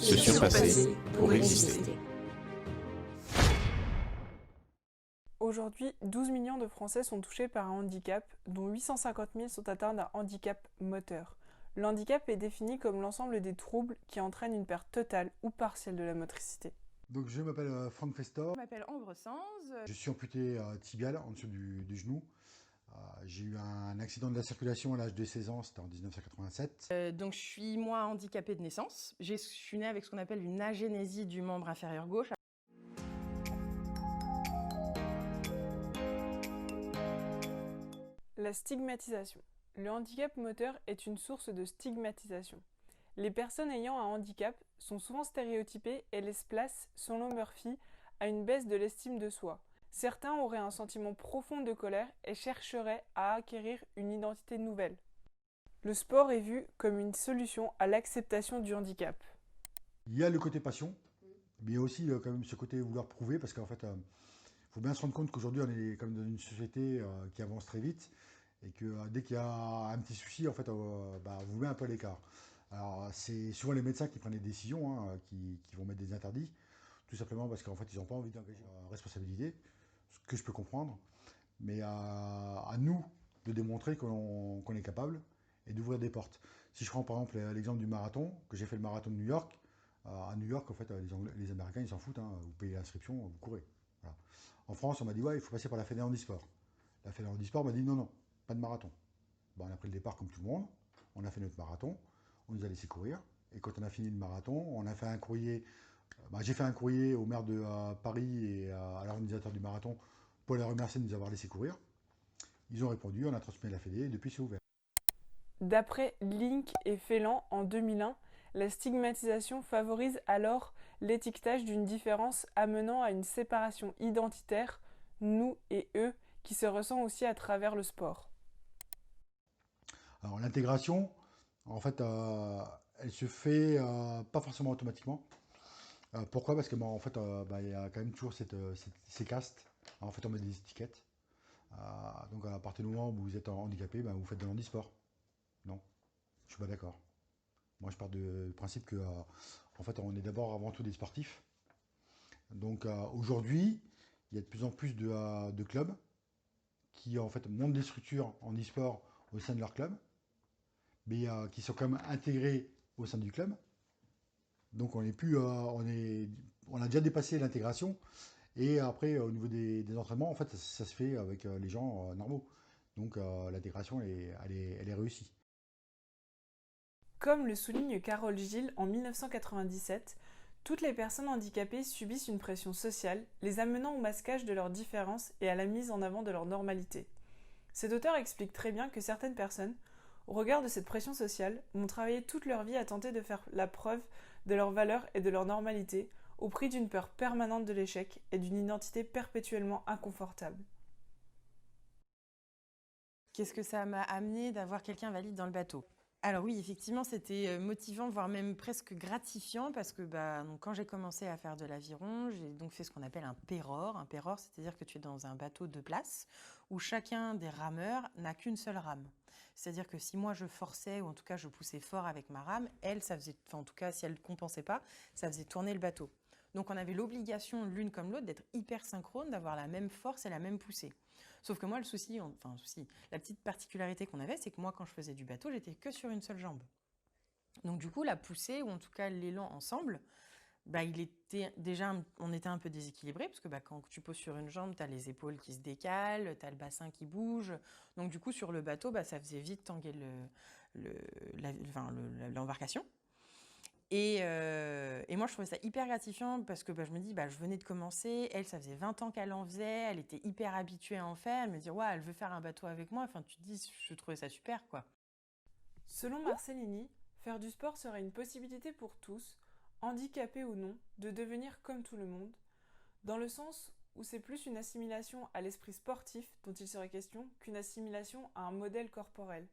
se surpasser pour exister. Aujourd'hui, 12 millions de Français sont touchés par un handicap, dont 850 000 sont atteints d'un handicap moteur. Le handicap est défini comme l'ensemble des troubles qui entraînent une perte totale ou partielle de la motricité. Donc je m'appelle Franck Festor. Je m'appelle Ambre Sanz. Je suis amputé tibial en dessous du genou. J'ai eu un accident de la circulation à l'âge de 16 ans, c'était en 1987. Donc je suis moi handicapée de naissance. Je suis née avec ce qu'on appelle une agénésie du membre inférieur gauche. La stigmatisation. Le handicap moteur est une source de stigmatisation. Les personnes ayant un handicap sont souvent stéréotypées et laissent place, selon Murphy, à une baisse de l'estime de soi. Certains auraient un sentiment profond de colère et chercheraient à acquérir une identité nouvelle. Le sport est vu comme une solution à l'acceptation du handicap. Il y a le côté passion, mais il y a aussi quand même ce côté vouloir prouver, parce qu'en fait, il faut bien se rendre compte qu'aujourd'hui, on est comme dans une société qui avance très vite, et que dès qu'il y a un petit souci, en fait, on vous met un peu à l'écart. Alors, c'est souvent les médecins qui prennent les décisions, qui vont mettre des interdits, tout simplement parce qu'en fait, ils n'ont pas envie d'engager la responsabilité, ce que je peux comprendre, mais à nous de démontrer qu'on est capable et d'ouvrir des portes. Si je prends par exemple l'exemple du marathon, que j'ai fait le marathon de New York, à New York, en fait, les Américains, ils s'en foutent, vous payez l'inscription, vous courez. Voilà. En France, on m'a dit, ouais, il faut passer par la Fédération handisport. La Fédération handisport m'a dit, non, non, pas de marathon. Bon, on a pris le départ comme tout le monde, on a fait notre marathon, on nous a laissé courir, et quand on a fini le marathon, on a fait un courrier, j'ai fait un courrier au maire de Paris et à l'organisateur du marathon pour les remercier de nous avoir laissé courir. Ils ont répondu, on a transmis à la Fédé, et depuis c'est ouvert. D'après Link et Félan en 2001, la stigmatisation favorise alors l'étiquetage d'une différence amenant à une séparation identitaire, nous et eux, qui se ressent aussi à travers le sport. Alors l'intégration, en fait, elle se fait pas forcément automatiquement. Pourquoi? Parce que en fait, il y a quand même toujours ces castes. En fait, on met des étiquettes. Donc à partir du moment où vous êtes handicapé, vous faites de l'handisport. Non, je suis pas d'accord. Moi, je pars du principe que, en fait, on est d'abord avant tout des sportifs. Donc aujourd'hui, il y a de plus en plus de clubs qui en fait montent des structures en e-sport au sein de leur club, mais qui sont quand même intégrés au sein du club. Donc on est plus, on a déjà dépassé l'intégration. Et après, au niveau des entraînements, en fait, ça se fait avec les gens normaux. Donc l'intégration, elle est réussie. Comme le souligne Carole Gilles en 1997, toutes les personnes handicapées subissent une pression sociale, les amenant au masquage de leurs différences et à la mise en avant de leur normalité. Cet auteur explique très bien que certaines personnes, au regard de cette pression sociale, vont travailler toute leur vie à tenter de faire la preuve de leurs valeurs et de leur normalité, au prix d'une peur permanente de l'échec et d'une identité perpétuellement inconfortable. Qu'est-ce que ça m'a amené d'avoir quelqu'un valide dans le bateau? Alors oui, effectivement, c'était motivant, voire même presque gratifiant, parce que donc, quand j'ai commencé à faire de l'aviron, j'ai donc fait ce qu'on appelle un péror. Un péror, c'est-à-dire que tu es dans un bateau de place où chacun des rameurs n'a qu'une seule rame. C'est-à-dire que si moi je forçais, ou en tout cas je poussais fort avec ma rame, elle, ça faisait, enfin, en tout cas si elle ne compensait pas, ça faisait tourner le bateau. Donc on avait l'obligation l'une comme l'autre d'être hyper synchrone, d'avoir la même force et la même poussée. Sauf que moi, la petite particularité qu'on avait, c'est que moi, quand je faisais du bateau, j'étais que sur une seule jambe. Donc du coup, la poussée, ou en tout cas l'élan ensemble, on était un peu déséquilibré, parce que quand tu poses sur une jambe, tu as les épaules qui se décalent, tu as le bassin qui bouge. Donc du coup, sur le bateau, ça faisait vite tanguer l'embarcation. Et moi, je trouvais ça hyper gratifiant parce que je me dis, je venais de commencer. Elle, ça faisait 20 ans qu'elle en faisait. Elle était hyper habituée à en faire. Elle me dit, ouais, elle veut faire un bateau avec moi. Enfin, tu te dis, je trouvais ça super, quoi. Selon Marcellini, faire du sport serait une possibilité pour tous, handicapés ou non, de devenir comme tout le monde, dans le sens où c'est plus une assimilation à l'esprit sportif dont il serait question qu'une assimilation à un modèle corporel.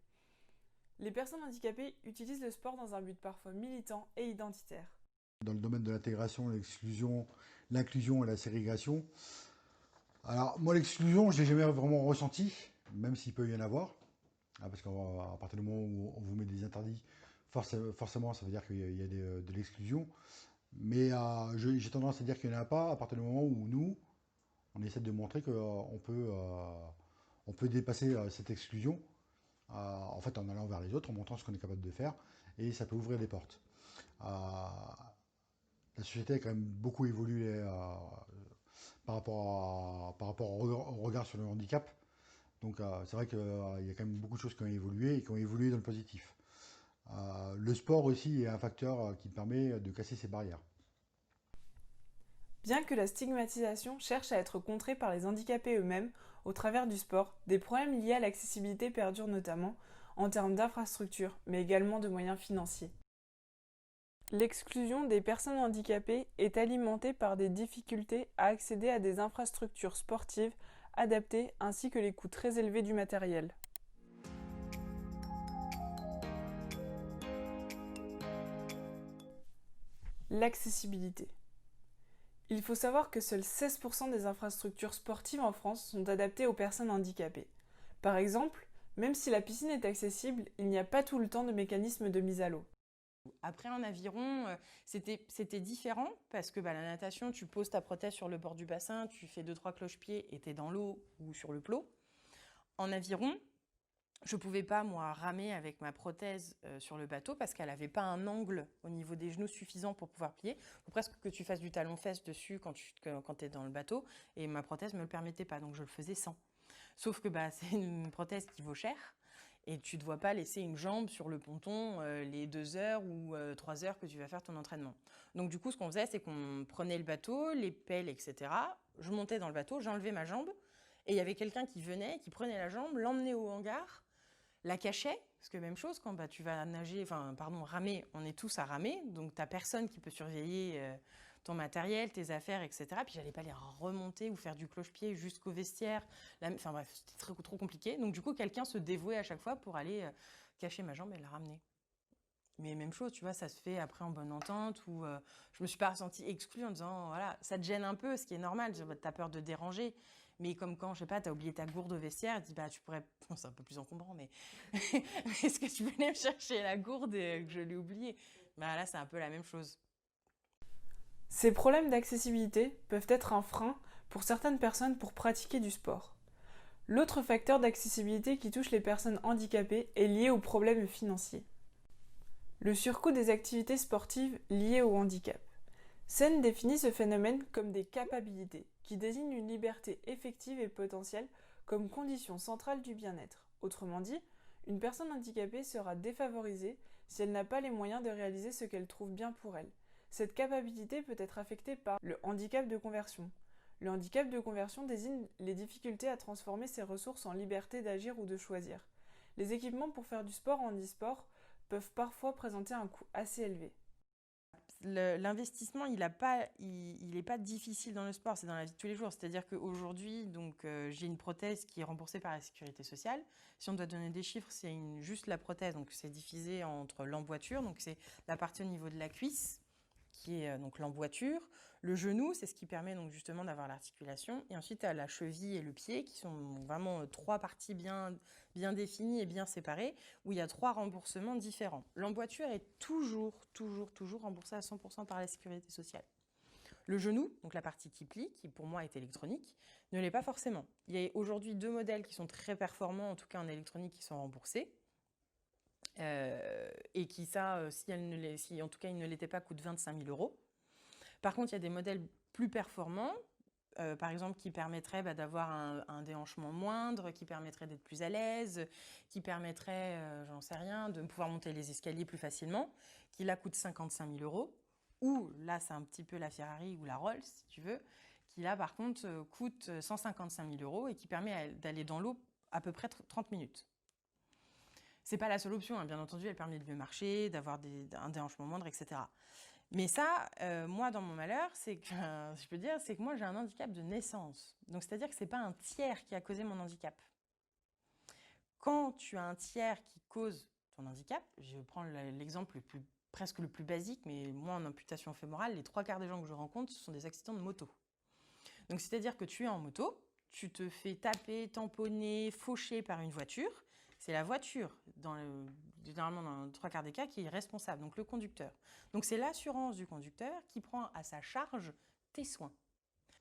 Les personnes handicapées utilisent le sport dans un but parfois militant et identitaire. Dans le domaine de l'intégration, l'exclusion, l'inclusion et la ségrégation, alors moi l'exclusion, je ne l'ai jamais vraiment ressenti, même s'il peut y en avoir, parce qu'à partir du moment où on vous met des interdits, forcément, ça veut dire qu'il y a de l'exclusion. Mais j'ai tendance à dire qu'il n'y en a pas à partir du moment où nous, on essaie de montrer on peut dépasser cette exclusion en fait, en allant vers les autres, en montrant ce qu'on est capable de faire, et ça peut ouvrir des portes. La société a quand même beaucoup évolué par rapport au regard sur le handicap. Donc c'est vrai qu'il y a quand même beaucoup de choses qui ont évolué et qui ont évolué dans le positif. Le sport aussi est un facteur qui permet de casser ces barrières. Bien que la stigmatisation cherche à être contrée par les handicapés eux-mêmes au travers du sport, des problèmes liés à l'accessibilité perdurent notamment en termes d'infrastructures, mais également de moyens financiers. L'exclusion des personnes handicapées est alimentée par des difficultés à accéder à des infrastructures sportives adaptées ainsi que les coûts très élevés du matériel. L'accessibilité. Il faut savoir que seuls 16% des infrastructures sportives en France sont adaptées aux personnes handicapées. Par exemple, même si la piscine est accessible, il n'y a pas tout le temps de mécanisme de mise à l'eau. Après, en aviron, c'était différent parce que la natation, tu poses ta prothèse sur le bord du bassin, tu fais 2-3 cloche-pieds et tu es dans l'eau ou sur le plot. En aviron, je ne pouvais pas, moi, ramer avec ma prothèse sur le bateau parce qu'elle n'avait pas un angle au niveau des genoux suffisant pour pouvoir plier. Il faut presque que tu fasses du talon-fesse dessus quand tu es dans le bateau et ma prothèse ne me le permettait pas, donc je le faisais sans. Sauf que c'est une prothèse qui vaut cher. Et tu ne dois pas laisser une jambe sur le ponton les 2 heures ou 3 heures que tu vas faire ton entraînement. Donc du coup, ce qu'on faisait, c'est qu'on prenait le bateau, les pelles, etc. Je montais dans le bateau, j'enlevais ma jambe, et il y avait quelqu'un qui venait, qui prenait la jambe, l'emmenait au hangar, la cachait, parce que même chose, quand tu vas ramer, on est tous à ramer, donc tu n'as personne qui peut surveiller ton matériel, tes affaires, etc. Puis j'allais pas les remonter ou faire du cloche-pied jusqu'au vestiaire. Enfin bref, c'était trop compliqué. Donc du coup, quelqu'un se dévouait à chaque fois pour aller cacher ma jambe et la ramener. Mais même chose, tu vois, ça se fait après en bonne entente où je me suis pas ressentie exclue en disant, voilà, ça te gêne un peu, ce qui est normal, tu as peur de déranger. Mais comme quand, je sais pas, tu as oublié ta gourde au vestiaire, tu dis, tu pourrais, bon, c'est un peu plus encombrant, mais est-ce que tu venais me chercher la gourde et que je l'ai oubliée? Là, c'est un peu la même chose. Ces problèmes d'accessibilité peuvent être un frein pour certaines personnes pour pratiquer du sport. L'autre facteur d'accessibilité qui touche les personnes handicapées est lié aux problèmes financiers. Le surcoût des activités sportives liées au handicap. Sen définit ce phénomène comme des capabilités, qui désignent une liberté effective et potentielle comme condition centrale du bien-être. Autrement dit, une personne handicapée sera défavorisée si elle n'a pas les moyens de réaliser ce qu'elle trouve bien pour elle. Cette capacité peut être affectée par le handicap de conversion. Le handicap de conversion désigne les difficultés à transformer ses ressources en liberté d'agir ou de choisir. Les équipements pour faire du sport en handisport peuvent parfois présenter un coût assez élevé. L'investissement, il n'est pas difficile dans le sport, c'est dans la vie de tous les jours. C'est-à-dire qu'aujourd'hui, j'ai une prothèse qui est remboursée par la sécurité sociale. Si on doit donner des chiffres, c'est juste la prothèse, donc c'est divisé entre l'emboîture, donc c'est la partie au niveau de la cuisse, qui est donc l'emboîture. Le genou, c'est ce qui permet donc justement d'avoir l'articulation. Et ensuite, à la cheville et le pied, qui sont vraiment 3 parties bien définies et bien séparées, où il y a 3 remboursements différents. L'emboîture est toujours remboursée à 100% par la sécurité sociale. Le genou, donc la partie qui plie, qui pour moi est électronique, ne l'est pas forcément. Il y a aujourd'hui 2 modèles qui sont très performants, en tout cas en électronique, qui sont remboursés. Et qui, si en tout cas ils ne l'étaient pas, coûtent 25 000 €. Par contre, il y a des modèles plus performants, par exemple, qui permettraient d'avoir un déhanchement moindre, qui permettraient d'être plus à l'aise, qui permettraient, j'en sais rien, de pouvoir monter les escaliers plus facilement, qui là coûtent 55 000 €. Ou là, c'est un petit peu la Ferrari ou la Rolls, si tu veux, qui là, par contre, coûte 155 000 € et qui permet d'aller dans l'eau à peu près 30 minutes. C'est pas la seule option, hein. Bien entendu, elle permet de mieux marcher, d'avoir un déhanchement moindre, etc. Mais ça, moi, dans mon malheur, c'est que, je peux dire, c'est que moi, j'ai un handicap de naissance. Donc, c'est-à-dire que c'est pas un tiers qui a causé mon handicap. Quand tu as un tiers qui cause ton handicap, je vais prendre l'exemple presque le plus basique, mais moi, en amputation fémorale, les 3 quarts des gens que je rencontre, ce sont des accidents de moto. Donc, c'est-à-dire que tu es en moto, tu te fais taper, tamponner, faucher par une voiture. C'est la voiture, généralement dans 3/4 des cas, qui est responsable, donc le conducteur. Donc c'est l'assurance du conducteur qui prend à sa charge tes soins.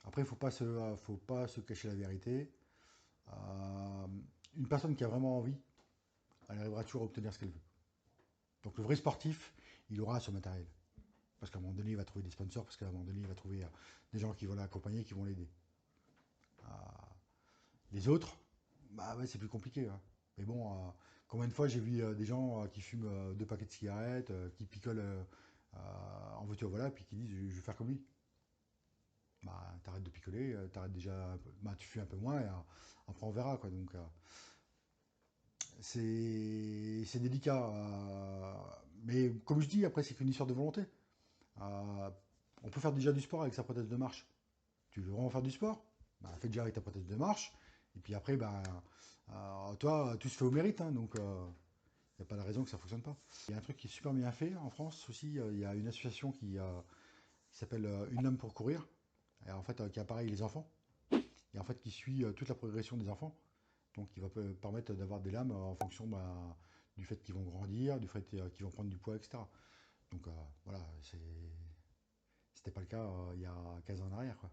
Après, il ne faut pas se cacher la vérité. Une personne qui a vraiment envie, elle arrivera toujours à obtenir ce qu'elle veut. Donc le vrai sportif, il aura ce matériel. Parce qu'à un moment donné, il va trouver des sponsors, parce qu'à un moment donné, il va trouver des gens qui vont l'accompagner, qui vont l'aider. Les autres, bah ouais, c'est plus compliqué. Hein. Mais bon, combien de fois j'ai vu des gens qui fument 2 paquets de cigarettes, qui picolent en voiture, voilà, puis qui disent je vais faire comme lui. Bah, t'arrêtes de picoler, t'arrêtes déjà, bah, tu fumes un peu moins, et après on verra, quoi. Donc c'est délicat. Mais comme je dis, après c'est qu'une histoire de volonté. On peut faire déjà du sport avec sa prothèse de marche. Tu veux vraiment faire du sport? Bah, fais déjà avec ta prothèse de marche. Et puis après, bah, toi, tout se fait au mérite. Hein, donc, il n'y a pas de raison que ça ne fonctionne pas. Il y a un truc qui est super bien fait en France aussi. Il y a une association qui s'appelle Une lame pour courir. Et en fait, qui appareille les enfants. Et en fait, qui suit toute la progression des enfants. Donc, il va permettre d'avoir des lames en fonction du fait qu'ils vont grandir, du fait qu'ils vont prendre du poids, etc. Donc, voilà, c'était pas le cas il y a 15 ans en arrière, quoi.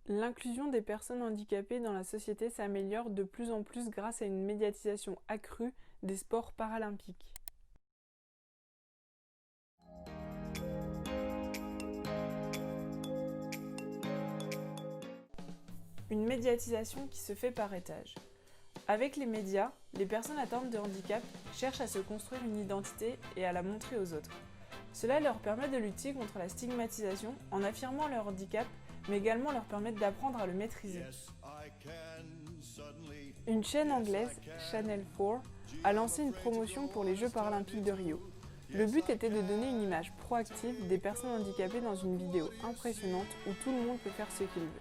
L'inclusion des personnes handicapées dans la société s'améliore de plus en plus grâce à une médiatisation accrue des sports paralympiques. Une médiatisation qui se fait par étage. Avec les médias, les personnes atteintes de handicap cherchent à se construire une identité et à la montrer aux autres. Cela leur permet de lutter contre la stigmatisation en affirmant leur handicap, mais également leur permettre d'apprendre à le maîtriser. Une chaîne anglaise, Channel 4, a lancé une promotion pour les Jeux paralympiques de Rio. Le but était de donner une image proactive des personnes handicapées dans une vidéo impressionnante où tout le monde peut faire ce qu'il veut.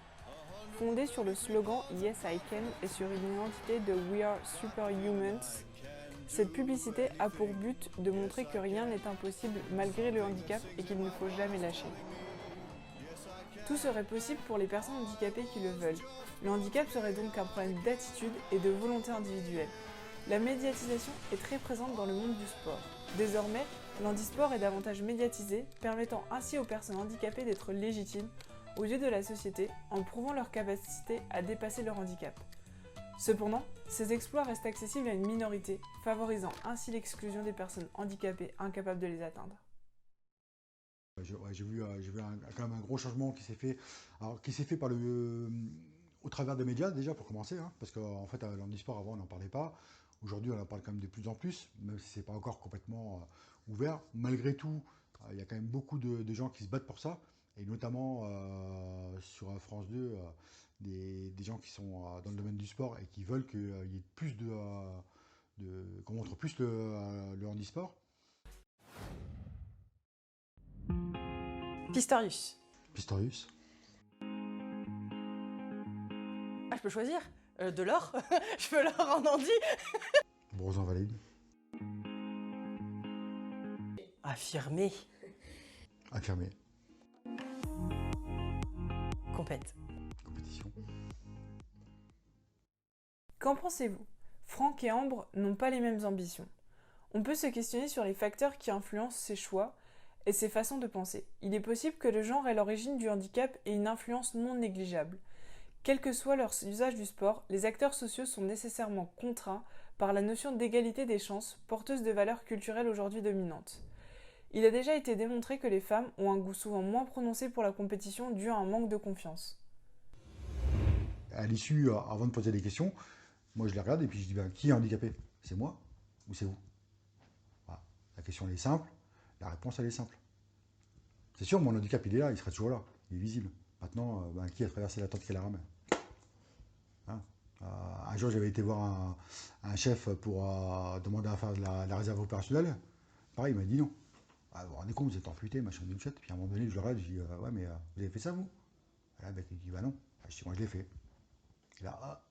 Fondée sur le slogan Yes I Can et sur une identité de We Are Superhumans, cette publicité a pour but de montrer que rien n'est impossible malgré le handicap et qu'il ne faut jamais lâcher. Tout serait possible pour les personnes handicapées qui le veulent. Le handicap serait donc un problème d'attitude et de volonté individuelle. La médiatisation est très présente dans le monde du sport. Désormais, l'handisport est davantage médiatisé, permettant ainsi aux personnes handicapées d'être légitimes aux yeux de la société en prouvant leur capacité à dépasser leur handicap. Cependant, ces exploits restent accessibles à une minorité, favorisant ainsi l'exclusion des personnes handicapées incapables de les atteindre. J'ai vu quand même un gros changement qui s'est fait, au travers des médias déjà pour commencer, hein, parce qu'en fait l'handisport avant on n'en parlait pas. Aujourd'hui on en parle quand même de plus en plus, même si c'est pas encore complètement ouvert. Malgré tout, il y a quand même beaucoup de gens qui se battent pour ça, et notamment sur France 2, des gens qui sont dans le domaine du sport et qui veulent qu'il y ait plus qu'on montre plus le handisport. Pistorius. Pistorius. Ah, je peux choisir de l'or. Je veux l'or en handi. Boson valide. Affirmé. Affirmé. Compète. Compétition. Qu'en pensez-vous? Franck et Ambre n'ont pas les mêmes ambitions. On peut se questionner sur les facteurs qui influencent ces choix et ses façons de penser. Il est possible que le genre et l'origine du handicap aient une influence non négligeable. Quel que soit leur usage du sport, les acteurs sociaux sont nécessairement contraints par la notion d'égalité des chances, porteuse de valeurs culturelles aujourd'hui dominantes. Il a déjà été démontré que les femmes ont un goût souvent moins prononcé pour la compétition dû à un manque de confiance. À l'issue, avant de poser des questions, moi je les regarde et puis je dis qui est handicapé? C'est moi ou c'est vous? Voilà. La question elle est simple, la réponse elle est simple. C'est sûr, mon handicap il est là, il sera toujours là, il est visible. Maintenant, qui a traversé la tente qui la ramène? Hein. Un jour j'avais été voir un chef pour demander à faire de la réserve opérationnelle. Pareil, il m'a dit non. Vous vous rendez compte, vous êtes amputé, machin de chat. Puis à un moment donné, je le regarde, je dis ouais, mais vous avez fait ça vous? Et là, il dit bah non. Je dis moi je l'ai fait. Et là,